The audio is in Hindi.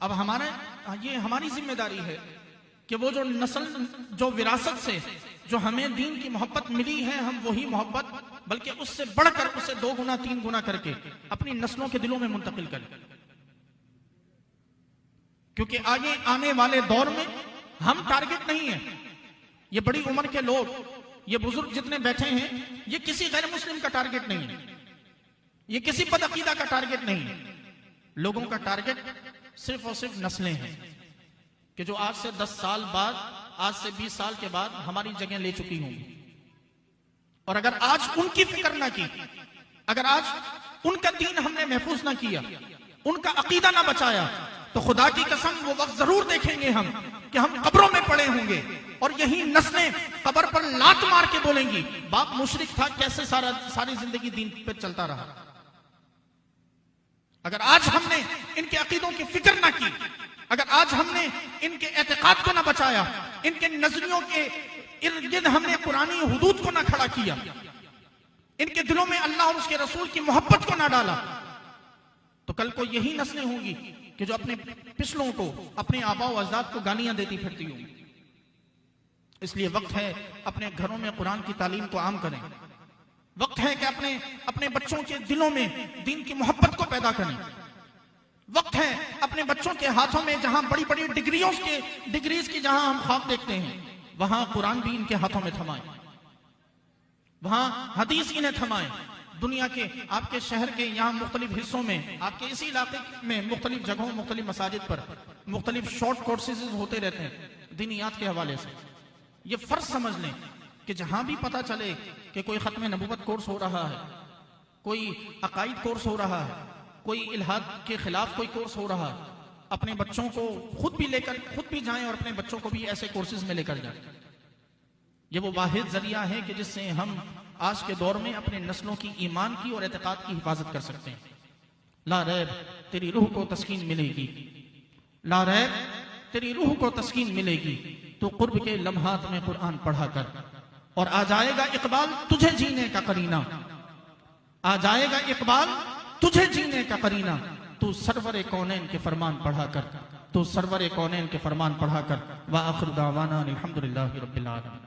अब ये हमारी जिम्मेदारी है कि वो जो नस्ल, जो विरासत से जो हमें दीन की मोहब्बत मिली है, हम वही मोहब्बत बल्कि उससे बढ़कर उसे 2 गुना 3 गुना करके अपनी नस्लों के दिलों में मुंतकिल करें। क्योंकि आगे आने वाले दौर में हम टारगेट नहीं है। ये बड़ी उम्र के लोग, ये बुजुर्ग जितने बैठे हैं, ये किसी गैर मुस्लिम का टारगेट नहीं है, ये किसी बदअकीदा का टारगेट नहीं है। लोगों का टारगेट सिर्फ और सिर्फ नस्लें हैं कि जो आज से 10 साल बाद, आज से 20 साल के बाद हमारी जगह ले चुकी होंगी। और अगर आज उनकी फिक्र ना की, अगर आज उनका दीन हमने महफूज ना किया, उनका अकीदा ना बचाया, तो खुदा की कसम वो वक्त जरूर देखेंगे हम कि हम कब्रों में पड़े होंगे और यही नस्लें कब्र पर लात मार के बोलेंगी, बाप मुशरिक था, कैसे सारी जिंदगी दीन पे चलता रहा। अगर आज हमने इनके अकीदों की फिक्र ना की, अगर आज हमने इनके एतकाद को ना बचाया, इनके नजरियों के इर्द गिर्द हमने पुरानी हुदूद को ना खड़ा किया, इनके दिलों में अल्लाह और उसके रसूल की मोहब्बत को ना डाला, तो कल को यही नस्लें होंगी कि जो अपने पिछलों को, अपने आबा व अजदाद को गालियां देती फिरती होंगी। इसलिए वक्त है अपने घरों में कुरान की तालीम को आम करें। वक्त है कि अपने बच्चों के दिलों में दीन की मोहब्बत को पैदा करें। वक्त है अपने बच्चों के हाथों में, जहां बड़ी बड़ी डिग्रीज की जहां हम ख्वाब देखते हैं, वहां कुरान भी इनके हाथों में थमाएं, वहां हदीस इन्हें थमाएं। दुनिया के आपके शहर के यहाँ मुख्तलिफ हिस्सों में, आपके इसी इलाके में मुख्तलिफ जगहों, मुख्तलिफ मसाजिद पर मुख्तलिफ शॉर्ट कोर्सेज होते रहते हैं दीनियात के हवाले से। ये फर्ज समझ लें कि जहां भी पता चले कि कोई खत्म नबूवत कोर्स हो रहा है, कोई अकाईद कोर्स हो रहा है, कोई इल्हाद के खिलाफ कोई कोर्स हो रहा है, अपने बच्चों को खुद भी जाएं और अपने बच्चों को भी ऐसे कोर्सेज में लेकर जाएं। ये वो वाहिद जरिया है कि जिससे हम आज के दौर में अपने नस्लों की, ईमान की और एतकाद की हिफाजत कर सकते हैं। ला रैब तेरी रूह को तस्कीन मिलेगी, ला रैब तेरी रूह को तस्कीन मिलेगी, तो कुर्ब के लम्हात में कुरान पढ़ा कर, और आ जाएगा इकबाल तुझे जीने का करीना, आ जाएगा इकबाल तुझे जीने का करीना, तू सरवर कौनैन के फरमान पढ़ा कर, तू सरवर कौनैन के फरमान पढ़ा कर। व आखिर दावाना अल्हम्दुलिल्लाहि रब्बिल आलमीन।